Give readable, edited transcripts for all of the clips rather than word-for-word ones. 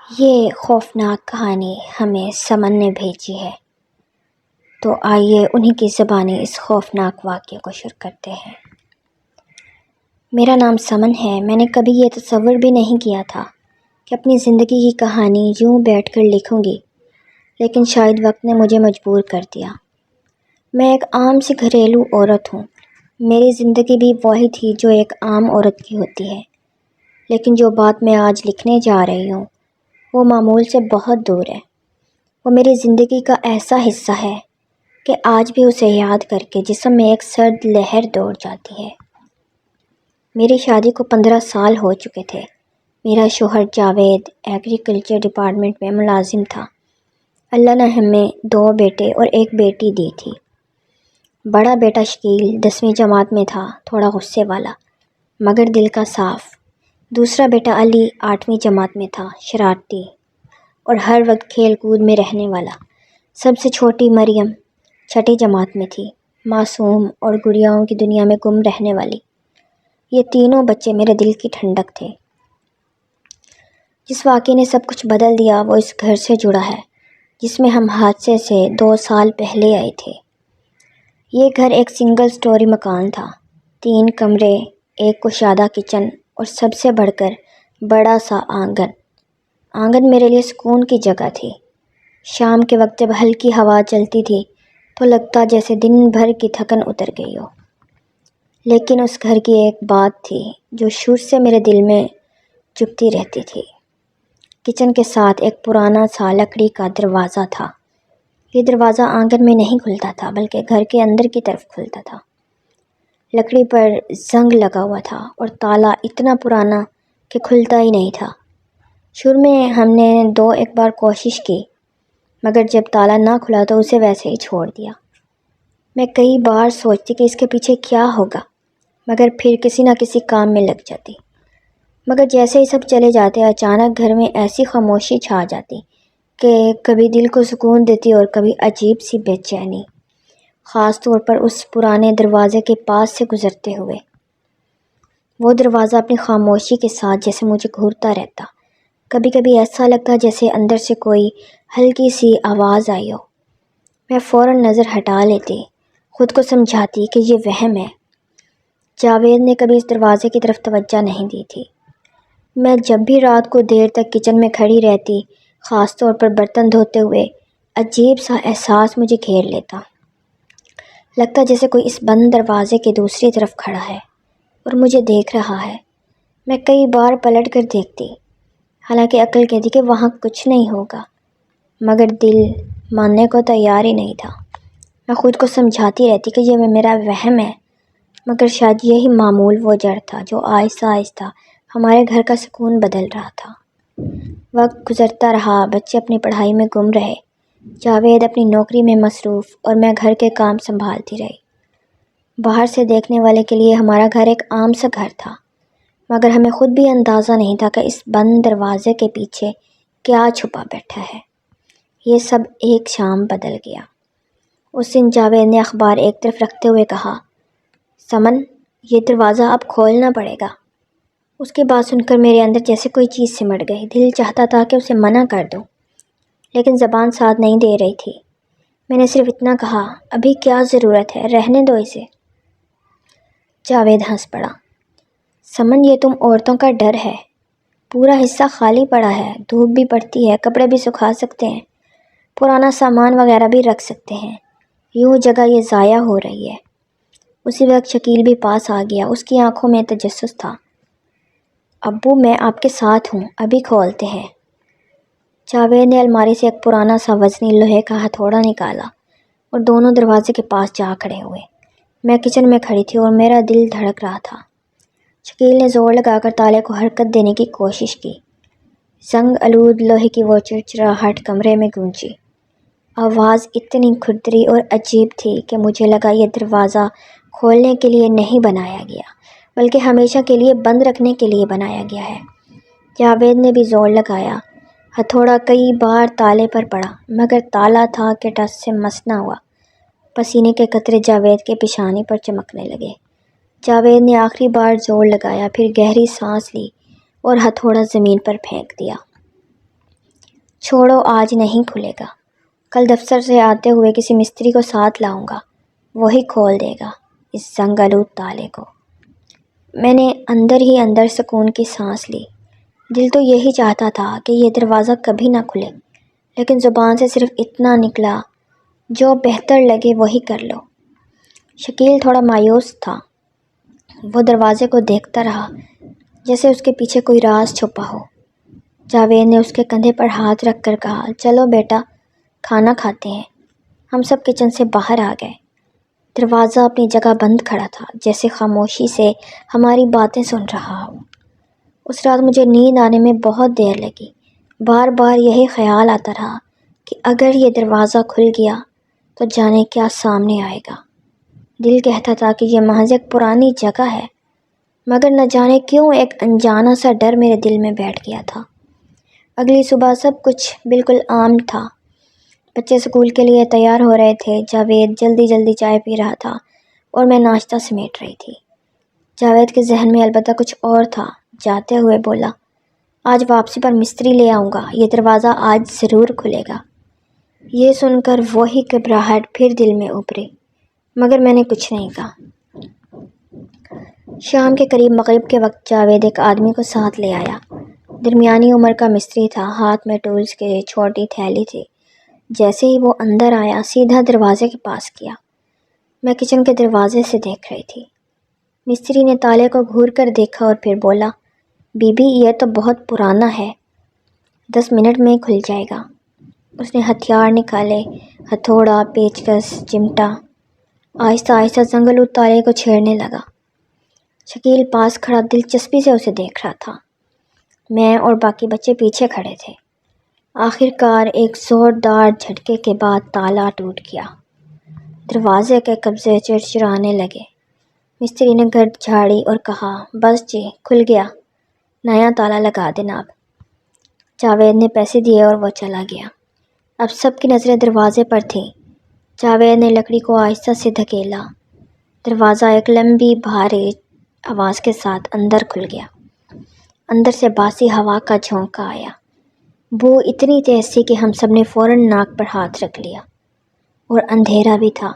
یہ خوفناک کہانی ہمیں سمن نے بھیجی ہے، تو آئیے انہی کی زبانی اس خوفناک واقعے کو شروع کرتے ہیں۔ میرا نام سمن ہے۔ میں نے کبھی یہ تصور بھی نہیں کیا تھا کہ اپنی زندگی کی کہانی یوں بیٹھ کر لکھوں گی، لیکن شاید وقت نے مجھے مجبور کر دیا۔ میں ایک عام سی گھریلو عورت ہوں۔ میری زندگی بھی وہی تھی جو ایک عام عورت کی ہوتی ہے، لیکن جو بات میں آج لکھنے جا رہی ہوں وہ معمول سے بہت دور ہے۔ وہ میری زندگی کا ایسا حصہ ہے کہ آج بھی اسے یاد کر کے جسم میں ایک سرد لہر دوڑ جاتی ہے۔ میری شادی کو 15 سال ہو چکے تھے۔ میرا شوہر جاوید ایگریکلچر ڈپارٹمنٹ میں ملازم تھا۔ اللہ نے ہمیں 2 بیٹے اور 1 بیٹی دی تھی۔ بڑا بیٹا شکیل 10ویں جماعت میں تھا، تھوڑا غصے والا مگر دل کا صاف۔ دوسرا بیٹا علی 8ویں جماعت میں تھا، شرارتی اور ہر وقت کھیل کود میں رہنے والا۔ سب سے چھوٹی مریم 6ٹھی جماعت میں تھی، معصوم اور گڑیاؤں کی دنیا میں گم رہنے والی۔ یہ تینوں بچے میرے دل کی ٹھنڈک تھے۔ جس واقعے نے سب کچھ بدل دیا وہ اس گھر سے جڑا ہے جس میں ہم حادثے سے 2 سال پہلے آئے تھے۔ یہ گھر ایک سنگل سٹوری مکان تھا، 3 کمرے، ایک کشادہ کچن اور سب سے بڑھ کر بڑا سا آنگن۔ آنگن میرے لیے سکون کی جگہ تھی۔ شام کے وقت جب ہلکی ہوا چلتی تھی تو لگتا جیسے دن بھر کی تھکن اتر گئی ہو۔ لیکن اس گھر کی ایک بات تھی جو شروع سے میرے دل میں چبھتی رہتی تھی۔ کچن کے ساتھ ایک پرانا سا لکڑی کا دروازہ تھا۔ یہ دروازہ آنگن میں نہیں کھلتا تھا بلکہ گھر کے اندر کی طرف کھلتا تھا۔ لکڑی پر زنگ لگا ہوا تھا اور تالا اتنا پرانا کہ کھلتا ہی نہیں تھا۔ شروع میں ہم نے 2-1 بار کوشش کی مگر جب تالا نہ کھلا تو اسے ویسے ہی چھوڑ دیا۔ میں کئی بار سوچتی کہ اس کے پیچھے کیا ہوگا مگر پھر کسی نہ کسی کام میں لگ جاتی۔ مگر جیسے ہی سب چلے جاتے اچانک گھر میں ایسی خاموشی چھا جاتی کہ کبھی دل کو سکون دیتی اور کبھی عجیب سی بے چینی، خاص طور پر اس پرانے دروازے کے پاس سے گزرتے ہوئے۔ وہ دروازہ اپنی خاموشی کے ساتھ جیسے مجھے گھورتا رہتا۔ کبھی کبھی ایسا لگتا جیسے اندر سے کوئی ہلکی سی آواز آئی ہو۔ میں فوراً نظر ہٹا لیتی، خود کو سمجھاتی کہ یہ وہم ہے۔ جاوید نے کبھی اس دروازے کی طرف توجہ نہیں دی تھی۔ میں جب بھی رات کو دیر تک کچن میں کھڑی رہتی، خاص طور پر برتن دھوتے ہوئے، عجیب سا احساس مجھے گھیر لیتا۔ لگتا جیسے کوئی اس بند دروازے کے دوسری طرف کھڑا ہے اور مجھے دیکھ رہا ہے۔ میں کئی بار پلٹ کر دیکھتی، حالانکہ عقل کہتی کہ وہاں کچھ نہیں ہوگا، مگر دل ماننے کو تیار ہی نہیں تھا۔ میں خود کو سمجھاتی رہتی کہ یہ میرا وہم ہے، مگر شاید یہی معمول وہ جڑ تھا جو آہستہ آہستہ ہمارے گھر کا سکون بدل رہا تھا۔ وقت گزرتا رہا، بچے اپنی پڑھائی میں گم رہے، جاوید اپنی نوکری میں مصروف اور میں گھر کے کام سنبھالتی رہی۔ باہر سے دیکھنے والے کے لیے ہمارا گھر ایک عام سا گھر تھا، مگر ہمیں خود بھی اندازہ نہیں تھا کہ اس بند دروازے کے پیچھے کیا چھپا بیٹھا ہے۔ یہ سب ایک شام بدل گیا۔ اس دن جاوید نے اخبار ایک طرف رکھتے ہوئے کہا، سمن، یہ دروازہ اب کھولنا پڑے گا۔ اس کی بات سن کر میرے اندر جیسے کوئی چیز سمٹ گئی۔ دل چاہتا تھا کہ اسے منع کر دوں، لیکن زبان ساتھ نہیں دے رہی تھی۔ میں نے صرف اتنا کہا، ابھی کیا ضرورت ہے، رہنے دو اسے۔ جاوید ہنس پڑا۔ سمن، یہ تم عورتوں کا ڈر ہے۔ پورا حصہ خالی پڑا ہے، دھوپ بھی پڑتی ہے، کپڑے بھی سکھا سکتے ہیں، پرانا سامان وغیرہ بھی رکھ سکتے ہیں، یوں جگہ یہ ضائع ہو رہی ہے۔ اسی وقت شکیل بھی پاس آ گیا۔ اس کی آنکھوں میں تجسس تھا۔ ابو، میں آپ کے ساتھ ہوں، ابھی کھولتے ہیں۔ جاوید نے الماری سے ایک پرانا سا وزنی لوہے کا ہتھوڑا نکالا اور دونوں دروازے کے پاس جا کھڑے ہوئے۔ میں کچن میں کھڑی تھی اور میرا دل دھڑک رہا تھا۔ شکیل نے زور لگا کر تالے کو حرکت دینے کی کوشش کی۔ زنگ آلود لوہے کی وہ چرچراہٹ کمرے میں گونجی۔ آواز اتنی کھردری اور عجیب تھی کہ مجھے لگا یہ دروازہ کھولنے کے لیے نہیں بنایا گیا بلکہ ہمیشہ کے لیے بند رکھنے کے لیے بنایا گیا ہے۔ جاوید نے بھی زور لگایا۔ ہتھوڑا کئی بار تالے پر پڑا مگر تالا تھا کہ ٹس سے مس نہ ہوا۔ پسینے کے قطرے جاوید کے پیشانی پر چمکنے لگے۔ جاوید نے آخری بار زور لگایا، پھر گہری سانس لی اور ہتھوڑا زمین پر پھینک دیا۔ چھوڑو آج نہیں کھلے گا، کل دفتر سے آتے ہوئے کسی مستری کو ساتھ لاؤں گا، وہی کھول دے گا اس زنگ آلود تالے کو۔ میں نے اندر ہی اندر سکون کی سانس لی۔ دل تو یہی چاہتا تھا کہ یہ دروازہ کبھی نہ کھلے، لیکن زبان سے صرف اتنا نکلا، جو بہتر لگے وہی کر لو۔ شکیل تھوڑا مایوس تھا، وہ دروازے کو دیکھتا رہا جیسے اس کے پیچھے کوئی راز چھپا ہو۔ جاوید نے اس کے کندھے پر ہاتھ رکھ کر کہا، چلو بیٹا کھانا کھاتے ہیں۔ ہم سب کچن سے باہر آ گئے۔ دروازہ اپنی جگہ بند کھڑا تھا، جیسے خاموشی سے ہماری باتیں سن رہا ہو۔ اس رات مجھے نیند آنے میں بہت دیر لگی۔ بار بار یہی خیال آتا رہا کہ اگر یہ دروازہ کھل گیا تو جانے کیا سامنے آئے گا۔ دل کہتا تھا کہ یہ محض ایک پرانی جگہ ہے، مگر نہ جانے کیوں ایک انجانا سا ڈر میرے دل میں بیٹھ گیا تھا۔ اگلی صبح سب کچھ بالکل عام تھا۔ بچے اسکول کے لیے تیار ہو رہے تھے۔ جاوید جلدی جلدی چائے پی رہا تھا اور میں ناشتہ سمیٹ رہی تھی۔ جاوید کے ذہن میں البتہ کچھ اور تھا۔ جاتے ہوئے بولا، آج واپسی پر مستری لے آؤں گا، یہ دروازہ آج ضرور کھلے گا۔ یہ سن کر وہی گھبراہٹ پھر دل میں ابھری، مگر میں نے کچھ نہیں کہا۔ شام کے قریب مغرب کے وقت جاوید ایک آدمی کو ساتھ لے آیا۔ درمیانی عمر کا مستری تھا، ہاتھ میں ٹولز کی چھوٹی تھیلی تھی۔ جیسے ہی وہ اندر آیا، سیدھا دروازے کے پاس کیا۔ میں کچن کے دروازے سے دیکھ رہی تھی۔ مستری نے تالے کو گھور کر دیکھا اور پھر بولا، بی بی یہ تو بہت پرانا ہے، 10 منٹ میں کھل جائے گا۔ اس نے ہتھیار نکالے، ہتھوڑا، پیچکس، چمٹا۔ آہستہ آہستہ زنگ آلود تالے کو چھیڑنے لگا۔ شکیل پاس کھڑا دلچسپی سے اسے دیکھ رہا تھا۔ میں اور باقی بچے پیچھے کھڑے تھے۔ آخر کار ایک زوردار جھٹکے کے بعد تالا ٹوٹ گیا۔ دروازے کے قبضے چرچرانے لگے۔ مستری نے گرد جھاڑی اور کہا، بس جی کھل گیا، نیا تالا لگا دیں آپ۔ جاوید نے پیسے دیے اور وہ چلا گیا۔ اب سب کی نظریں دروازے پر تھیں۔ جاوید نے لکڑی کو آہستہ سے دھکیلا۔ دروازہ ایک لمبی بھاری آواز کے ساتھ اندر کھل گیا۔ اندر سے باسی ہوا کا جھونکا آیا۔ بو اتنی تیز تھی کہ ہم سب نے فوراً ناک پر ہاتھ رکھ لیا، اور اندھیرا بھی تھا۔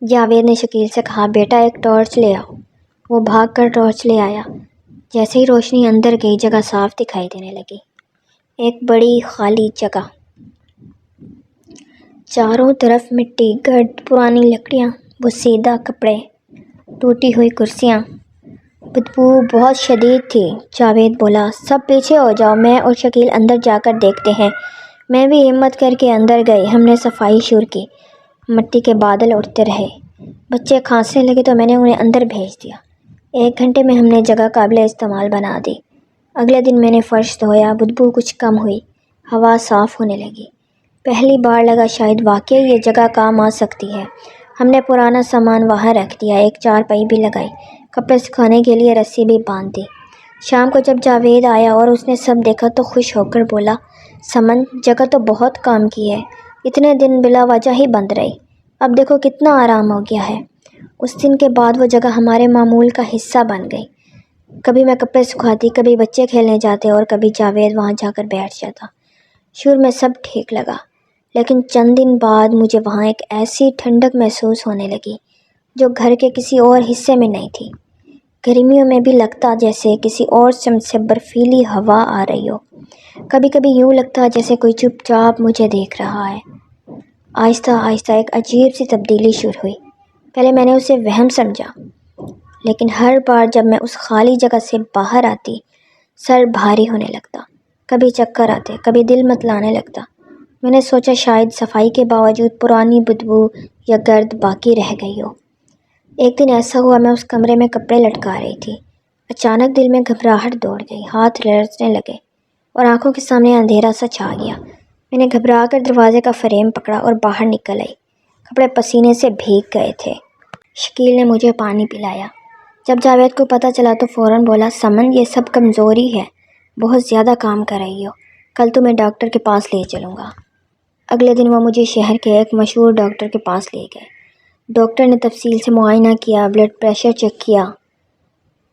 جاوید نے شکیل سے کہا، بیٹا ایک ٹارچ لے آؤ۔ وہ بھاگ کر ٹارچ لے آیا۔ جیسے ہی روشنی اندر گئی، جگہ صاف دکھائی دینے لگی۔ ایک بڑی خالی جگہ، چاروں طرف مٹی، گرد، پرانی لکڑیاں، بوسیدہ کپڑے، ٹوٹی ہوئی کرسیاں۔ بدبو بہت شدید تھی۔ جاوید بولا، سب پیچھے ہو جاؤ، میں اور شکیل اندر جا کر دیکھتے ہیں۔ میں بھی ہمت کر کے اندر گئی۔ ہم نے صفائی شروع کی۔ مٹی کے بادل اڑتے رہے۔ بچے کھانسنے لگے تو میں نے انہیں اندر بھیج دیا۔ 1 گھنٹے میں ہم نے جگہ قابل استعمال بنا دی۔ اگلے دن میں نے فرش دھویا، بدبو کچھ کم ہوئی، ہوا صاف ہونے لگی۔ پہلی بار لگا شاید واقعی یہ جگہ کام آ سکتی ہے۔ ہم نے پرانا سامان وہاں رکھ دیا، ایک چارپائی بھی لگائی، کپڑے سکھانے کے لیے رسی بھی باندھ دی۔ شام کو جب جاوید آیا اور اس نے سب دیکھا تو خوش ہو کر بولا، سمن جگہ تو بہت کام کی ہے، اتنے دن بلا وجہ ہی بند رہی، اب دیکھو کتنا آرام ہو گیا ہے۔ اس دن کے بعد وہ جگہ ہمارے معمول کا حصہ بن گئی۔ کبھی میں کپڑے سکھاتی، کبھی بچے کھیلنے جاتے اور کبھی جاوید وہاں جا کر بیٹھ جاتا۔ شروع میں سب ٹھیک لگا، لیکن چند دن بعد مجھے وہاں ایک ایسی ٹھنڈک محسوس ہونے لگی جو گھر کے کسی اور حصے میں نہیں تھی۔ گرمیوں میں بھی لگتا جیسے کسی اور سمت سے برفیلی ہوا آ رہی ہو۔ کبھی کبھی یوں لگتا جیسے کوئی چپ چاپ مجھے دیکھ رہا ہے۔ آہستہ آہستہ ایک عجیب سی تبدیلی شروع ہوئی۔ پہلے میں نے اسے وہم سمجھا، لیکن ہر بار جب میں اس خالی جگہ سے باہر آتی، سر بھاری ہونے لگتا، کبھی چکر آتے، کبھی دل متلانے لگتا۔ میں نے سوچا شاید صفائی کے باوجود پرانی بدبو یا گرد باقی رہ گئی ہو۔ ایک دن ایسا ہوا، میں اس کمرے میں کپڑے لٹکا رہی تھی۔ اچانک دل میں گھبراہٹ دوڑ گئی، ہاتھ لرزنے لگے اور آنکھوں کے سامنے اندھیرا سا چھا گیا۔ میں نے گھبرا کر دروازے کا فریم پکڑا اور باہر نکل آئی۔ کپڑے پسینے سے بھیگ گئے تھے۔ شکیل نے مجھے پانی پلایا۔ جب جاوید کو پتہ چلا تو فوراً بولا، سمن یہ سب کمزوری ہے، بہت زیادہ کام کر رہی ہو، کل تمہیں ڈاکٹر کے پاس لے چلوں گا۔ اگلے دن وہ مجھے شہر کے ایک مشہور ڈاکٹر کے پاس لے گئے۔ ڈاکٹر نے تفصیل سے معائنہ کیا، بلڈ پریشر چیک کیا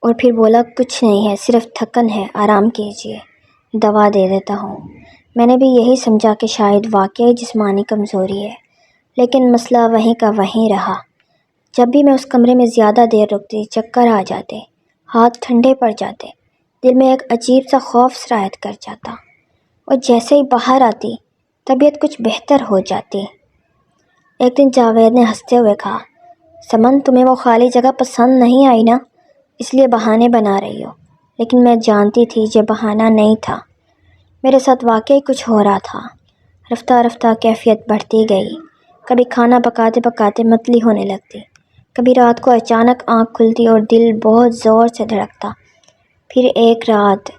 اور پھر بولا، کچھ نہیں ہے، صرف تھکن ہے، آرام کیجیے، دوا دے دیتا ہوں۔ میں نے بھی یہی سمجھا کہ شاید واقعی جسمانی کمزوری ہے، لیکن مسئلہ وہیں کا وہیں رہا۔ جب بھی میں اس کمرے میں زیادہ دیر رکتی، چکر آ جاتے، ہاتھ ٹھنڈے پڑ جاتے، دل میں ایک عجیب سا خوف سرایت کر جاتا، اور جیسے ہی باہر آتی طبیعت کچھ بہتر ہو جاتی۔ ایک دن جاوید نے ہنستے ہوئے کہا، سمن تمہیں وہ خالی جگہ پسند نہیں آئی نا، اس لیے بہانے بنا رہی ہو۔ لیکن میں جانتی تھی یہ بہانہ نہیں تھا، میرے ساتھ واقعی کچھ ہو رہا تھا۔ رفتہ رفتہ کیفیت بڑھتی گئی، کبھی کھانا پکاتے پکاتے متلی ہونے لگتی، کبھی رات کو اچانک آنکھ کھلتی اور دل بہت زور سے دھڑکتا۔ پھر ایک رات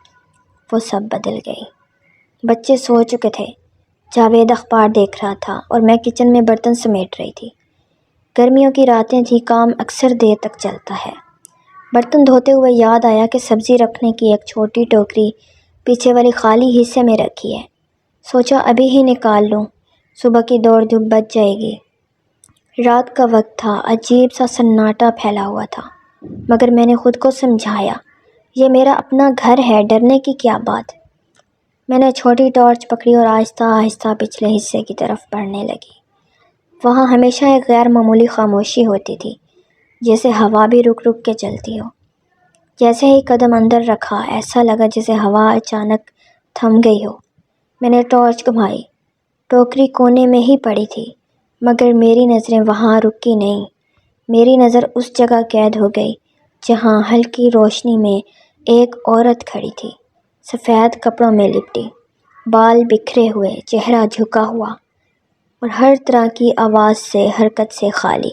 وہ سب بدل گئی۔ بچے سو چکے تھے، جاوید اخبار دیکھ رہا تھا اور میں کچن میں برتن سمیٹ رہی تھی۔ گرمیوں کی راتیں تھی، کام اکثر دیر تک چلتا ہے۔ برتن دھوتے ہوئے یاد آیا کہ سبزی رکھنے کی ایک چھوٹی ٹوکری پیچھے والی خالی حصے میں رکھی ہے۔ سوچا ابھی ہی نکال لوں، صبح کی دوڑ دھوپ بچ جائے گی۔ رات کا وقت تھا، عجیب سا سناٹا پھیلا ہوا تھا، مگر میں نے خود کو سمجھایا یہ میرا اپنا گھر ہے، ڈرنے کی کیا بات۔ میں نے چھوٹی ٹارچ پکڑی اور آہستہ آہستہ پچھلے حصے کی طرف بڑھنے لگی۔ وہاں ہمیشہ ایک غیر معمولی خاموشی ہوتی تھی، جیسے ہوا بھی رک رک کے چلتی ہو۔ جیسے ہی قدم اندر رکھا ایسا لگا جیسے ہوا اچانک تھم گئی ہو۔ میں نے ٹارچ گھمائی، ٹوکری کونے میں ہی پڑی تھی، مگر میری نظریں وہاں رکی نہیں۔ میری نظر اس جگہ قید ہو گئی جہاں ہلکی روشنی میں ایک عورت کھڑی تھی، سفید کپڑوں میں لپٹی، بال بکھرے ہوئے، چہرہ جھکا ہوا اور ہر طرح کی آواز سے، حرکت سے خالی۔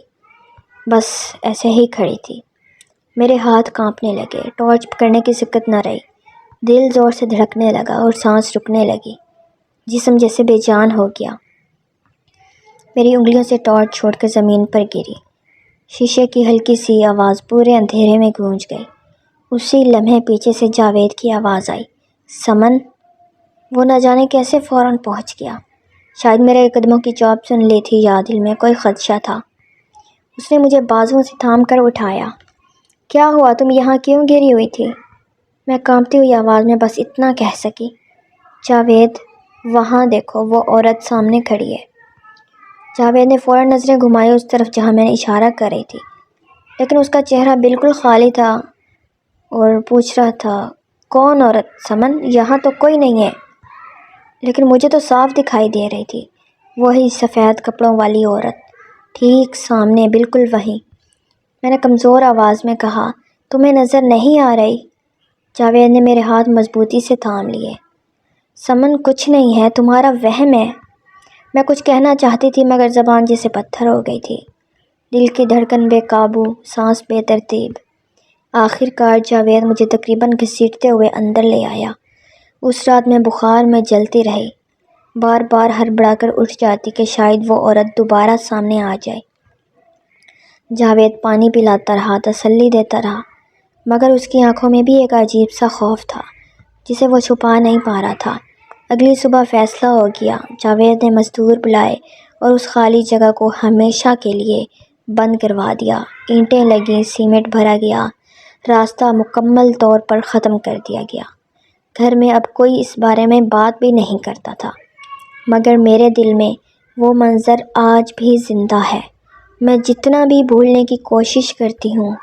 بس ایسے ہی کھڑی تھی۔ میرے ہاتھ کانپنے لگے، ٹارچ پکڑنے کی سکت نہ رہی، دل زور سے دھڑکنے لگا اور سانس رکنے لگی، جسم جیسے بے جان ہو گیا۔ میری انگلیوں سے ٹارچ چھوڑ کر زمین پر گری، شیشے کی ہلکی سی آواز پورے اندھیرے میں گونج گئی۔ اسی لمحے پیچھے سے جاوید کی آواز آئی، سمن۔ وہ نہ جانے کیسے فوراً پہنچ گیا، شاید میرے قدموں کی چاپ سن لی تھی یا دل میں کوئی خدشہ تھا۔ اس نے مجھے بازوؤں سے تھام کر اٹھایا، کیا ہوا، تم یہاں کیوں گری ہوئی تھی؟ میں کانپتی ہوئی آواز میں بس اتنا کہہ سکی، جاوید وہاں دیکھو، وہ عورت سامنے کھڑی ہے۔ جاوید نے فوراً نظریں گھمائی اس طرف جہاں میں نے اشارہ کر رہی تھی، لیکن اس کا چہرہ بالکل خالی تھا اور پوچھ رہا تھا، کون عورت؟ سمن یہاں تو کوئی نہیں ہے۔ لیکن مجھے تو صاف دکھائی دے رہی تھی، وہی سفید کپڑوں والی عورت، ٹھیک سامنے، بالکل وہی۔ میں نے کمزور آواز میں کہا، تمہیں نظر نہیں آ رہی؟ جاوید نے میرے ہاتھ مضبوطی سے تھام لیے۔ سمن کچھ نہیں ہے، تمہارا وہم ہے۔ میں کچھ کہنا چاہتی تھی مگر زبان جیسے پتھر ہو گئی تھی، دل کی دھڑکن بے قابو، سانس بے ترتیب۔ آخر کار جاوید مجھے تقریباً گھسیٹتے ہوئے اندر لے آیا۔ اس رات میں بخار میں جلتی رہی، بار بار ہڑبڑا کر اٹھ جاتی کہ شاید وہ عورت دوبارہ سامنے آ جائے۔ جاوید پانی پلاتا رہا، تسلی دیتا رہا، مگر اس کی آنکھوں میں بھی ایک عجیب سا خوف تھا جسے وہ چھپا نہیں پا رہا تھا۔ اگلی صبح فیصلہ ہو گیا، جاوید نے مزدور بلائے اور اس خالی جگہ کو ہمیشہ کے لیے بند کروا دیا۔ اینٹیں لگیں، سیمنٹ بھرا گیا، راستہ مکمل طور پر ختم کر دیا گیا۔ گھر میں اب کوئی اس بارے میں بات بھی نہیں کرتا تھا، مگر میرے دل میں وہ منظر آج بھی زندہ ہے۔ میں جتنا بھی بھولنے کی کوشش کرتی ہوں،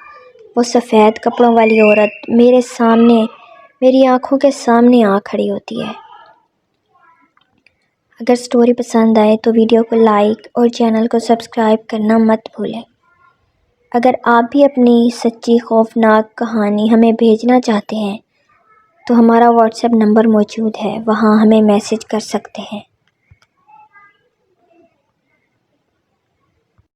وہ سفید کپڑوں والی عورت میرے سامنے، میری آنکھوں کے سامنے آ کھڑی ہوتی ہے۔ اگر سٹوری پسند آئے تو ویڈیو کو لائک اور چینل کو سبسکرائب کرنا مت بھولیں۔ اگر آپ بھی اپنی سچی خوفناک کہانی ہمیں بھیجنا چاہتے ہیں تو ہمارا واٹس ایپ نمبر موجود ہے، وہاں ہمیں میسج کر سکتے ہیں۔